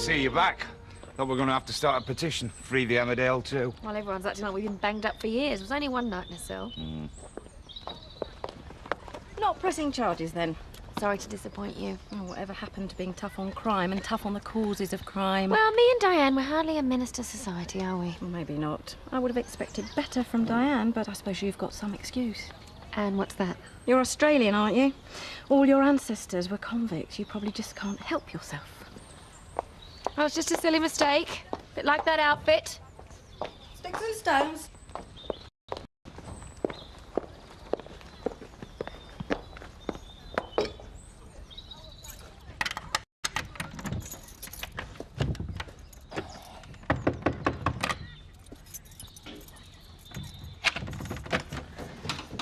see you back. Thought we were going to have to start a petition. Free the Emmerdale too. Well, everyone's acting like we've been banged up for years. It was only one night in a cell. Not pressing charges, then? Sorry to disappoint you. Oh, whatever happened to being tough on crime and tough on the causes of crime? Well, me and Diane, we're hardly a minister society, are we? Well, maybe not. I would have expected better from Diane, but I suppose you've got some excuse. And what's that? You're Australian, aren't you? All your ancestors were convicts. You probably just can't help yourself. Oh, it's just a silly mistake. Bit like that outfit. Sticks and stones.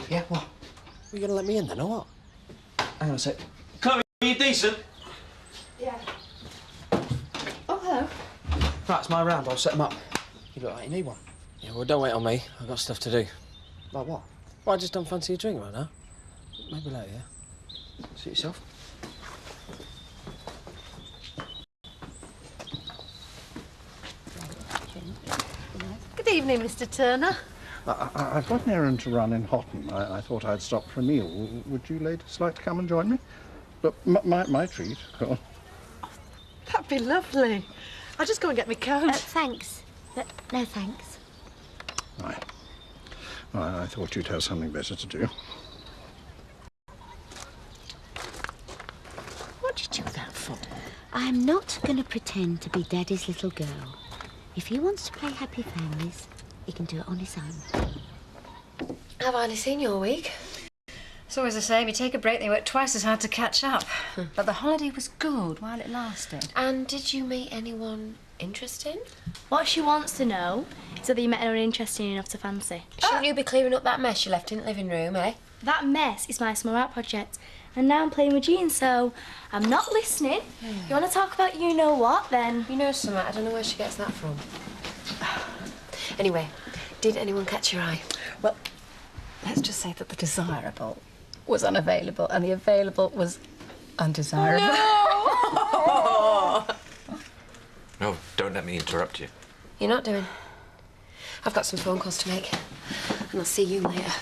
Yeah, what? Are you going to let me in then, or what? Hang on a sec. Chloe, are you decent? Yeah. Oh, hello. Right, it's my round. I'll set them up. You look like you need one. Yeah, well, don't wait on me. I've got stuff to do. Like what? Well, I just don't fancy a drink right now. Maybe later, yeah? Suit yourself. Good evening, Mr. Turner. I've got an errand to run in Houghton. I thought I'd stop for a meal. Would you ladies like to come and join me? But my treat, of course. That'd be lovely. I'll just go and get my coat. Thanks. But no thanks. Right. Well, I thought you'd have something better to do. What'd you do that for? I'm not going to pretend to be Daddy's little girl. If he wants to play Happy Families, he can do it on his own. I've hardly seen you all week. It's always the same. You take a break, they work twice as hard to catch up. But the holiday was good while it lasted. And did you meet anyone interesting? What she wants to know is whether you met anyone interesting enough to fancy. Shouldn't you be clearing up that mess you left in the living room, eh? That mess is my small art project. And now I'm playing with Jean, so I'm not listening. You want to talk about you-know-what, then? You know something, I don't know where she gets that from. Anyway, did anyone catch your eye? Well, let's just say that the desirable was unavailable and the available was undesirable. No! No, don't let me interrupt you. You're not doing. I've got some phone calls to make, and I'll see you later.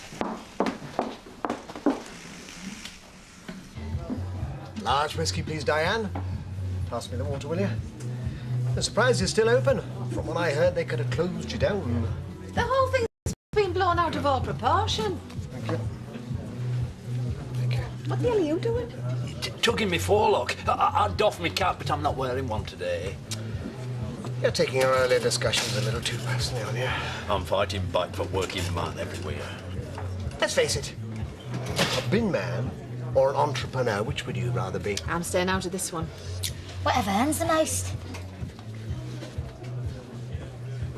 Large whiskey, please, Diane. Pass me the water, will you? The surprise is still open. From what I heard, they could have closed you down. The whole thing's been blown out of all proportion. Thank you. Thank you. What the hell are you doing? Tugging me forelock. I'd doff my cap, but I'm not wearing one today. You're taking our earlier discussions a little too personally, aren't you? I'm fighting back for working man everywhere. Let's face it. A bin man or an entrepreneur, which would you rather be? I'm staying out of this one. Whatever earns the most.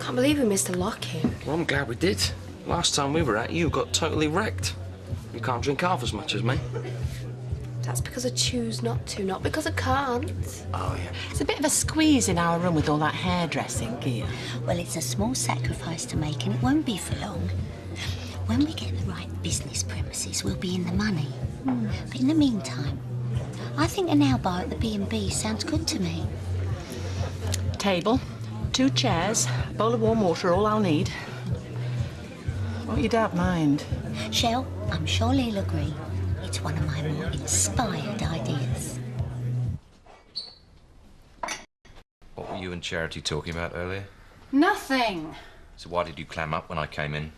Can't believe we missed a lock-in. Well, I'm glad we did. Last time we were at, you got totally wrecked. You can't drink half as much as me. That's because I choose not to, not because I can't. Oh, yeah. It's a bit of a squeeze in our room with all that hairdressing gear. Well, it's a small sacrifice to make, and it won't be for long. When we get the right business premises, we'll be in the money. But in the meantime, I think a nail bar at the B&B sounds good to me. Table, 2 chairs, a bowl of warm water, all I'll need. Won't your dad mind? Shell, I'm sure Lee'll agree. It's one of my more inspired ideas. What were you and Charity talking about earlier? Nothing. So why did you clam up when I came in?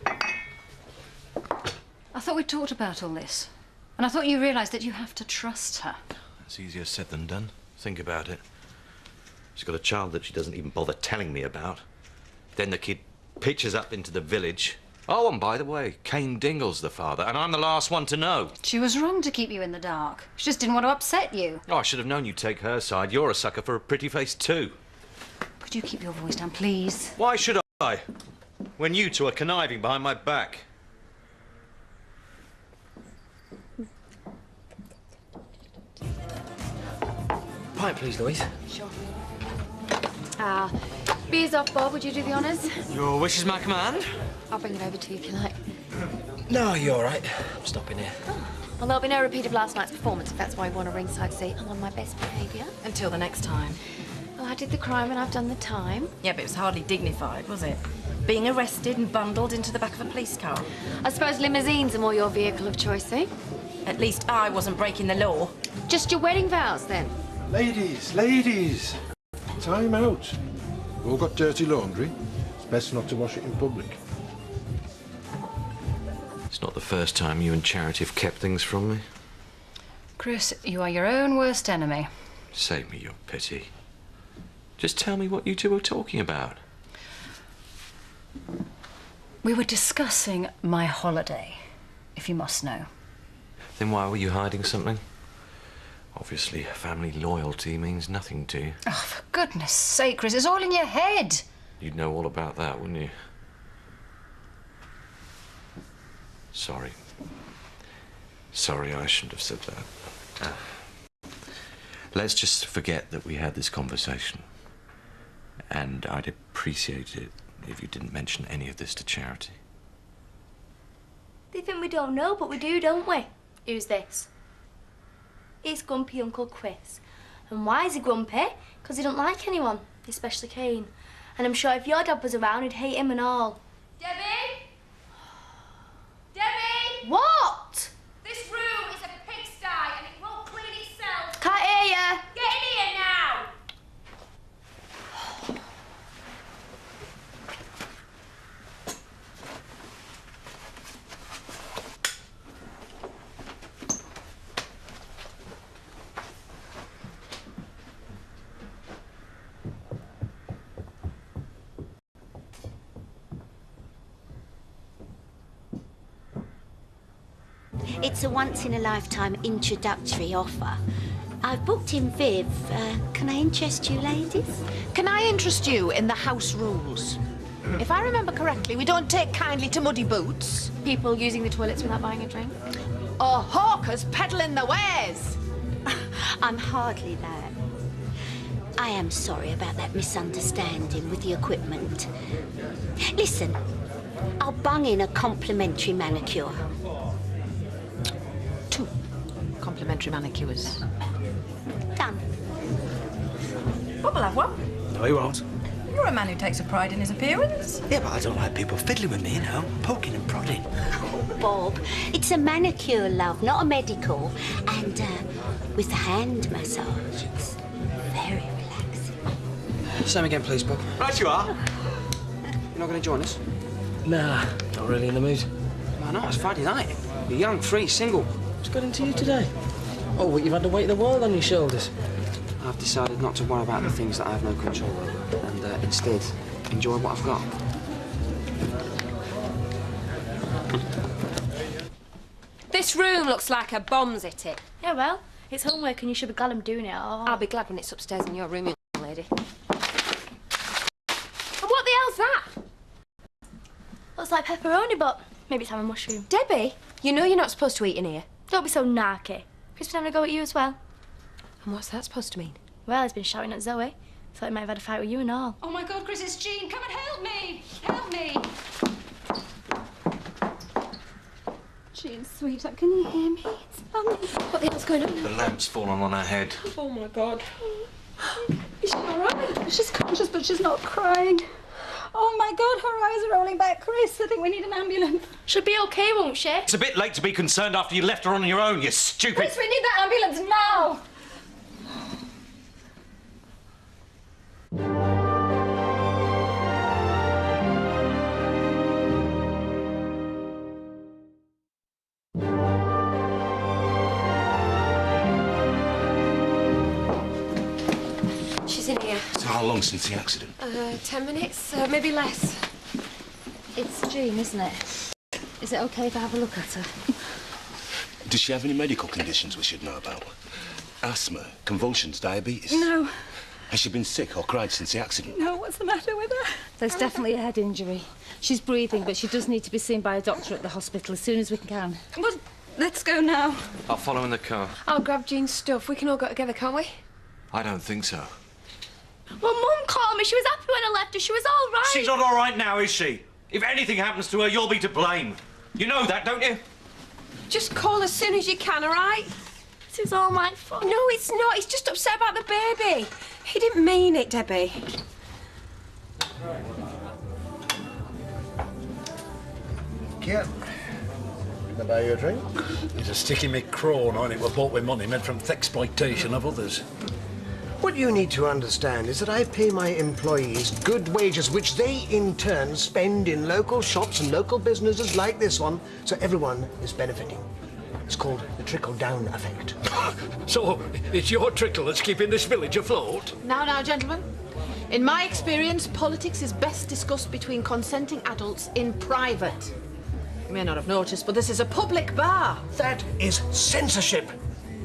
I thought we talked about all this. And I thought you realised that you have to trust her. It's easier said than done. Think about it. She's got a child that she doesn't even bother telling me about. Then the kid pitches up into the village. Oh, and by the way, Cain Dingle's the father, and I'm the last one to know. She was wrong to keep you in the dark. She just didn't want to upset you. Oh, I should have known you'd take her side. You're a sucker for a pretty face too. Could you keep your voice down, please? Why should I? When you two are conniving behind my back. Pint, please, Louise. Sure. Beer's off, Bob. Would you do the honours? Your wish is my command. I'll bring it over to you if you like. No, you're all right. I'm stopping here. Well, there'll be no repeat of last night's performance, if that's why you want a ringside seat. I'm on my best behaviour. Until the next time. Well, I did the crime and I've done the time. Yeah, but it was hardly dignified, was it? Being arrested and bundled into the back of a police car. I suppose limousines are more your vehicle of choice, eh? At least I wasn't breaking the law. Just your wedding vows, then? Ladies, ladies! Time out. We've all got dirty laundry. It's best not to wash it in public. It's not the first time you and Charity have kept things from me. Chris, you are your own worst enemy. Save me your pity. Just tell me what you two were talking about. We were discussing my holiday, if you must know. Then why were you hiding something? Obviously, family loyalty means nothing to you. Oh, for goodness sake, Chris, it's all in your head. You'd know all about that, wouldn't you? Sorry. Sorry, I shouldn't have said that. Let's just forget that we had this conversation. And I'd appreciate it if you didn't mention any of this to Charity. They think we don't know, but we do, don't we? Who's this? It's grumpy Uncle Chris. And why is he grumpy? Because he don't like anyone, especially Kane. And I'm sure if your dad was around, he'd hate him and all. Debbie? Debbie? What? This room is a pigsty and it won't clean itself. Can't hear ya. Get in here now. It's a once-in-a-lifetime introductory offer. I've booked in Viv. Can I interest you, ladies? Can I interest you in the house rules? If I remember correctly, we don't take kindly to muddy boots. People using the toilets without buying a drink. Or hawkers peddling their wares. I'm hardly that. I am sorry about that misunderstanding with the equipment. Listen, I'll bung in a complimentary manicure. 2 complimentary manicures. Done. Bob will have one. No, he won't. You're a man who takes a pride in his appearance. Yeah, but I don't like people fiddling with me, you know, poking and prodding. Oh, Bob, it's a manicure, love, not a medical. And with the hand massage, it's very relaxing. Same again, please, Bob. Right you are. You're not going to join us? Nah, not really in the mood. Why not? It's Friday night. You're young, free, single. What's got into you today? Oh, what, you've had the weight of the world on your shoulders. I've decided not to worry about the things that I have no control over and instead enjoy what I've got. This room looks like a bomb's hit it. Yeah, well, it's homework and you should be glad I'm doing it. I'll be glad when it's upstairs in your room, young lady. And what the hell's that? Looks like pepperoni, but maybe it's having a mushroom. Debbie, you know you're not supposed to eat in here. Don't be so narky. Chris been having a go at you as well. And what's that supposed to mean? Well, he's been shouting at Zoe. Thought he might have had a fight with you and all. Oh, my God, Chris, it's Jean. Come and help me. Help me. Jean, sweetheart, can you hear me? It's Mummy. What the hell's going on? The lamp's fallen on her head. Oh, my God. Is she all right? She's conscious, but she's not crying. Oh, my God, her eyes are rolling back. Chris, I think we need an ambulance. She'll be okay, won't she? It's a bit late to be concerned after you left her on your own, you stupid... Chris, we need that ambulance now. She's in here. So how long since the accident? 10 minutes, maybe less. It's Jean, isn't it? Is it OK if I have a look at her? Does she have any medical conditions we should know about? Asthma, convulsions, diabetes? No. Has she been sick or cried since the accident? No, what's the matter with her? There's definitely a head injury. She's breathing, but she does need to be seen by a doctor at the hospital as soon as we can. Well, let's go now. I'll follow in the car. I'll grab Jean's stuff. We can all go together, can't we? I don't think so. Well, Mum called me. She was happy when I left her. She was all right. She's not all right now, is she? If anything happens to her, you'll be to blame. You know that, don't you? Just call as soon as you can, all right? This is all my fault. No, it's not. He's just upset about the baby. He didn't mean it, Debbie. Yeah. Can I buy you a drink? There's a sticky McCrone on it. We're bought with money made from the exploitation of others. What you need to understand is that I pay my employees good wages, which they in turn spend in local shops and local businesses like this one, so everyone is benefiting. It's called the trickle-down effect. So, it's your trickle that's keeping this village afloat? Now, gentlemen. In my experience, politics is best discussed between consenting adults in private. You may not have noticed, but this is a public bar. That is censorship.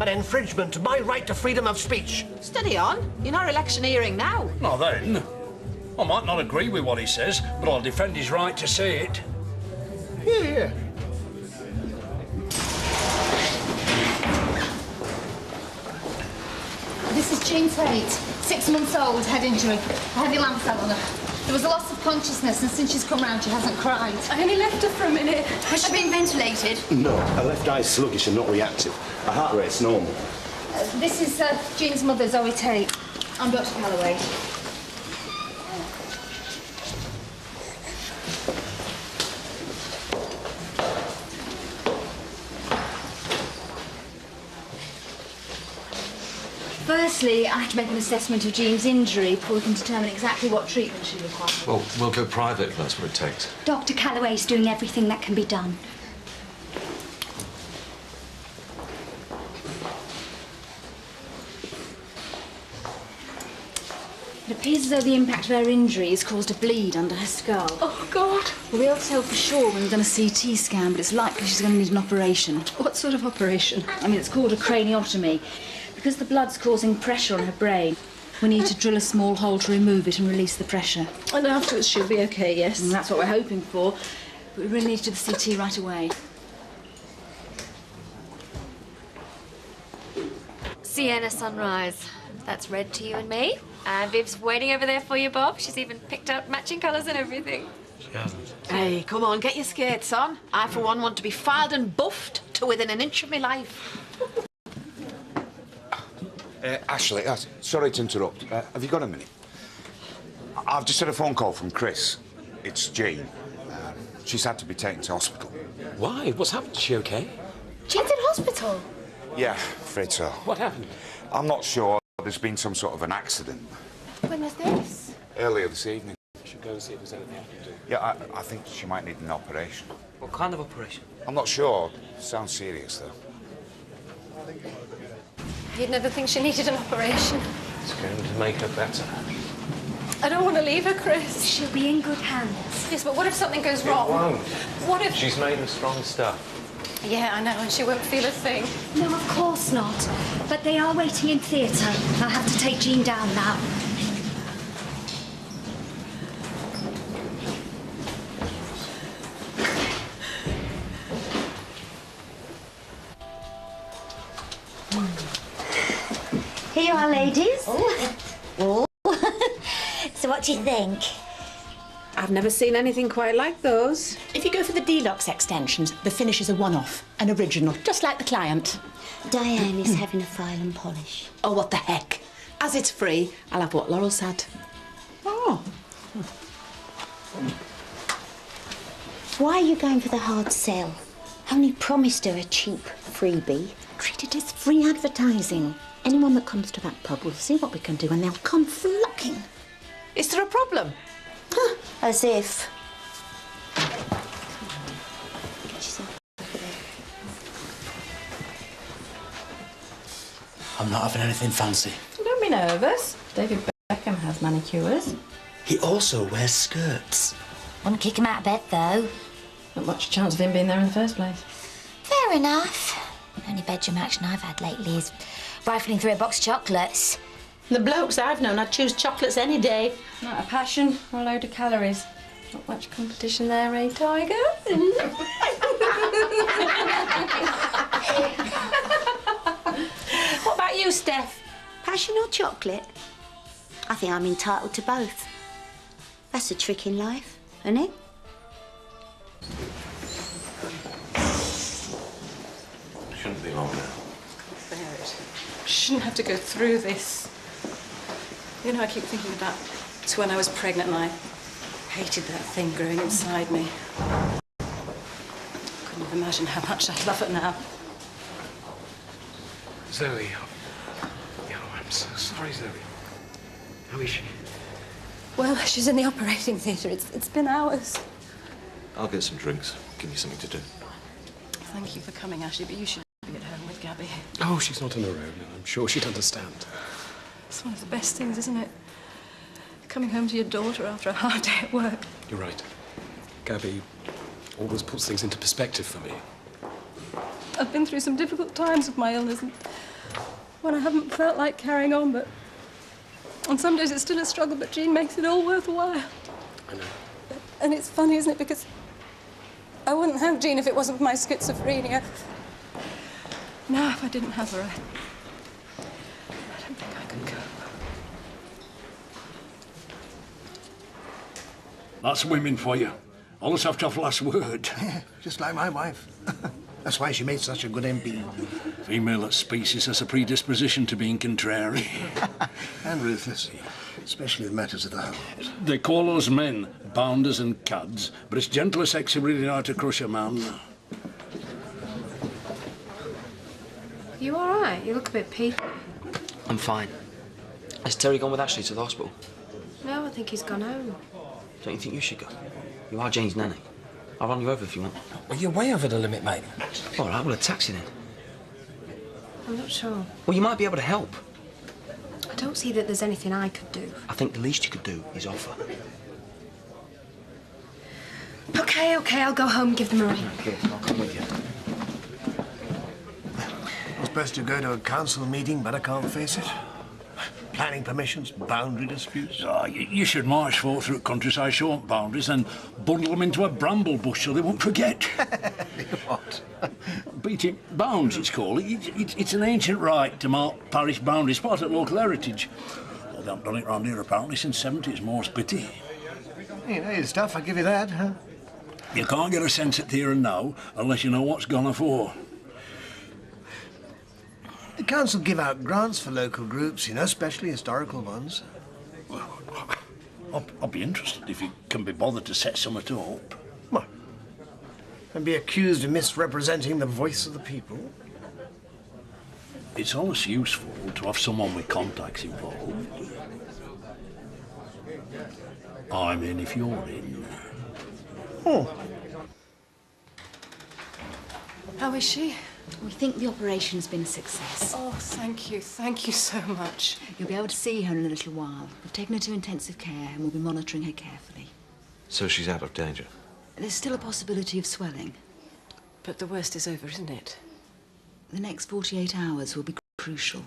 An infringement of my right to freedom of speech. Steady on. You're not electioneering now. Now then, I might not agree with what he says, but I'll defend his right to say it. Here. This is Jean Tate, 6 months old, head injury, a heavy lamp fell on her. There was a loss of consciousness, and since she's come round, she hasn't cried. I only left her for a minute. Has she been ventilated? No, her left eye's sluggish and not reactive. Her heart rate's normal. This is Jean's mother, Zoe Tate. I'm Dr. Calloway. Firstly, I have to make an assessment of Jean's injury before we can determine exactly what treatment she requires. Well, we'll go private if that's what it takes. Dr. Calloway's doing everything that can be done. It appears as though the impact of her injury has caused a bleed under her skull. Oh, God. We'll be able to tell for sure when we've done a CT scan, but it's likely she's going to need an operation. What sort of operation? I mean, it's called a craniotomy. Because the blood's causing pressure on her brain, we need to drill a small hole to remove it and release the pressure. And afterwards she'll be OK, yes? And that's what we're hoping for. But we really need to do the CT right away. Sienna sunrise. That's red to you and me. And Viv's waiting over there for you, Bob. She's even picked out matching colours and everything. She hasn't. Hey, come on, get your skates on. I, for one, want to be filed and buffed to within an inch of my life. Ashley, sorry to interrupt. Have you got a minute? I've just had a phone call from Chris. It's Jean. She's had to be taken to hospital. Why? What's happened? Is she okay? Jean's in hospital? Yeah, afraid so. What happened? I'm not sure. There's been some sort of an accident. When was this? Earlier this evening. I should go and see if there's anything I can do. Yeah, I think she might need an operation. What kind of operation? I'm not sure. Sounds serious, though. You'd never think she needed an operation. It's going to make her better. I don't want to leave her, Chris. She'll be in good hands. Yes, but what if something goes wrong? It won't. What if... She's made of strong stuff. Yeah, I know, and she won't feel a thing. No, of course not. But they are waiting in theatre. I'll have to take Jean down now. Here you are, ladies. Oh. So what do you think? I've never seen anything quite like those. If you go for the deluxe extensions, the finish is a one-off, an original, just like the client. Diane is having a file and polish. Oh, what the heck. As it's free, I'll have what Laurel's had. Oh. Why are you going for the hard sell? Only promised her a cheap freebie. Treat it as free advertising. Anyone that comes to that pub will see what we can do and they'll come flocking. Is there a problem? As if. I'm not having anything fancy. Don't be nervous. David Beckham has manicures. He also wears skirts. Wouldn't kick him out of bed, though. Not much chance of him being there in the first place. Fair enough. The only bedroom action I've had lately is rifling through a box of chocolates. The blokes I've known, I'd choose chocolates any day. Not a passion or a load of calories. Not much competition there, eh, Tiger? What about you, Steph? Passion or chocolate? I think I'm entitled to both. That's a trick in life, isn't it? Shouldn't be long now. Bear it. She shouldn't have to go through this. You know, I keep thinking back to when I was pregnant and I hated that thing growing inside me. Couldn't have imagined how much I love it now. Zoe. I'm so sorry, Zoe. How is she? Well, she's in the operating theatre. It's been hours. I'll get some drinks. Give you something to do. Thank you for coming, Ashley, but you should be at home with Gabby. Oh, she's not on her own. I'm sure she'd understand. It's one of the best things, isn't it? Coming home to your daughter after a hard day at work. You're right. Gabby always puts things into perspective for me. I've been through some difficult times with my illness, and when I haven't felt like carrying on, but on some days it's still a struggle, but Jean makes it all worthwhile. I know. And it's funny, isn't it, because I wouldn't have Jean if it wasn't for my schizophrenia. Now, if I didn't have her, I don't think I could cope. That's women for you. Always have to have last word. Just like my wife. That's why she made such a good MP. Female species has a predisposition to being contrary. And ruthless, especially in matters of the heart. They call us men bounders and cads, but it's gentle sex who really know how to crush a man. You all right? You look a bit peaked. I'm fine. Has Terry gone with Ashley to the hospital? No, I think he's gone home. Don't you think you should go? You are Jane's nanny. I'll run you over if you want. Well, you're way over the limit, mate. All right, well, a taxi then. I'm not sure. Well, you might be able to help. I don't see that there's anything I could do. I think the least you could do is offer. OK, I'll go home and give them a ring. Good, I'll come with you. I was supposed to go to a council meeting, but I can't face it. Planning permissions, boundary disputes. Oh, you should march forth through countryside short boundaries and bundle them into a bramble bush so they won't forget. What? Beating bounds, it's called. It's an ancient right to mark parish boundaries, part of local heritage. Well, they haven't done it round here apparently since 70s, more's pity. You know your stuff, I'll give you that, huh? You can't get a sense at here and now unless you know what's gone afore. The council give out grants for local groups, you know, especially historical ones. Well, I'll be interested if you can be bothered to set something up. What? And be accused of misrepresenting the voice of the people? It's always useful to have someone with contacts involved. I'm in if you're in. Oh. How is she? We think the operation's been a success. Oh, thank you so much. You'll be able to see her in a little while. We've taken her to intensive care and we'll be monitoring her carefully. So she's out of danger? There's still a possibility of swelling. But the worst is over, isn't it? The next 48 hours will be crucial.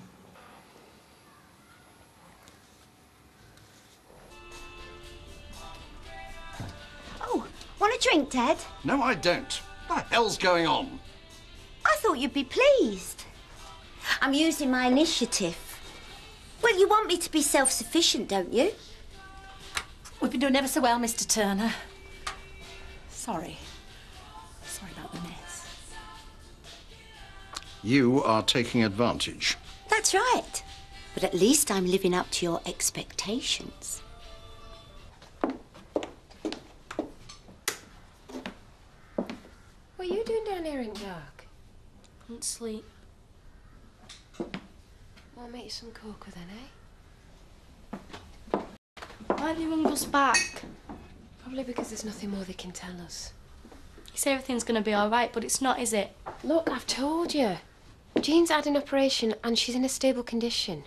Oh, want a drink, Dad? No, I don't. What the hell's going on? I thought you'd be pleased. I'm using my initiative. Well, you want me to be self-sufficient, don't you? We've been doing ever so well, Mr. Turner. Sorry. Sorry about the mess. You are taking advantage. That's right. But at least I'm living up to your expectations. What are you doing down here in the dark? Can't sleep. I'll make you some cocoa then, eh? Why have you rung us back? Probably because there's nothing more they can tell us. You say everything's going to be all right, but it's not, is it? Look, I've told you. Jean's had an operation and she's in a stable condition.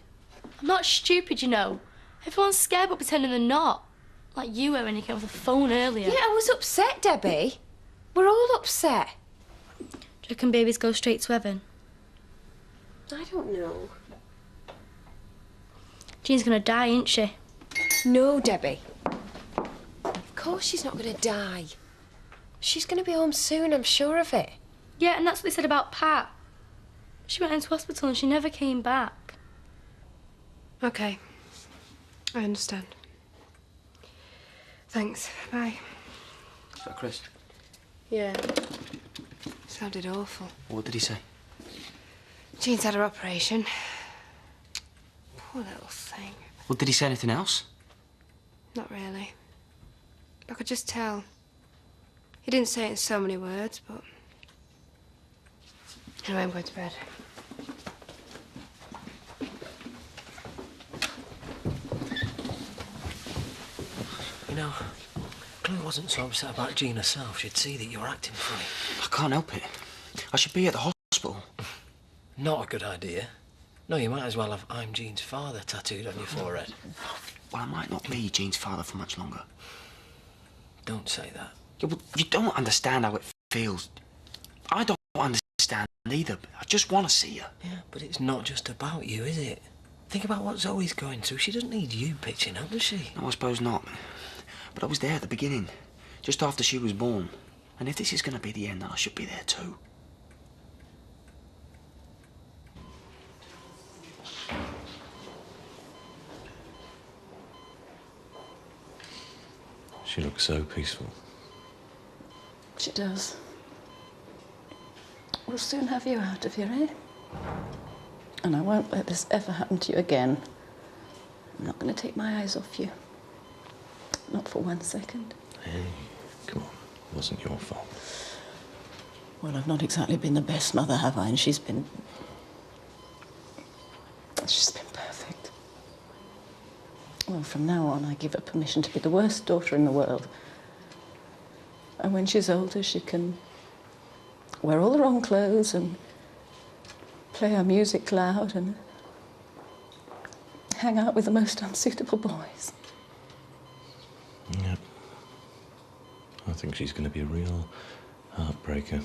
I'm not stupid, you know. Everyone's scared but pretending they're not. Like you were when you came off the phone earlier. Yeah, I was upset, Debbie. We're all upset. Do you reckon babies go straight to heaven? I don't know. Jean's going to die, ain't she? No, Debbie. Of course she's not going to die. She's going to be home soon, I'm sure of it. Yeah, and that's what they said about Pat. She went into hospital and she never came back. OK. I understand. Thanks. Bye. Is that Chris? Yeah. Sounded awful. What did he say? Jean's had her operation. Poor little thing. Well, did he say anything else? Not really. I could just tell. He didn't say it in so many words, but... Anyway, I'm going to bed. You know, Chloe wasn't so upset about Jean herself. She'd see that you were acting funny. I can't help it. I should be at the hospital. Not a good idea. No, you might as well have "I'm Jean's father" tattooed on your forehead. Well, I might not be Jean's father for much longer. Don't say that. Yeah, well, you don't understand how it feels. I don't understand either, but I just want to see her. Yeah, but it's not just about you, is it? Think about what Zoe's going through. She doesn't need you pitching up, does she? No, I suppose not. But I was there at the beginning, just after she was born. And if this is going to be the end, then I should be there too. She looks so peaceful. She does. We'll soon have you out of here, eh? And I won't let this ever happen to you again. I'm not going to take my eyes off you. Not for 1 second. Hey, come on. It wasn't your fault. Well, I've not exactly been the best mother, have I? And she's been perfect. Well, from now on, I give her permission to be the worst daughter in the world. And when she's older, she can wear all the wrong clothes and play her music loud and hang out with the most unsuitable boys. Yep. I think she's going to be a real heartbreaker.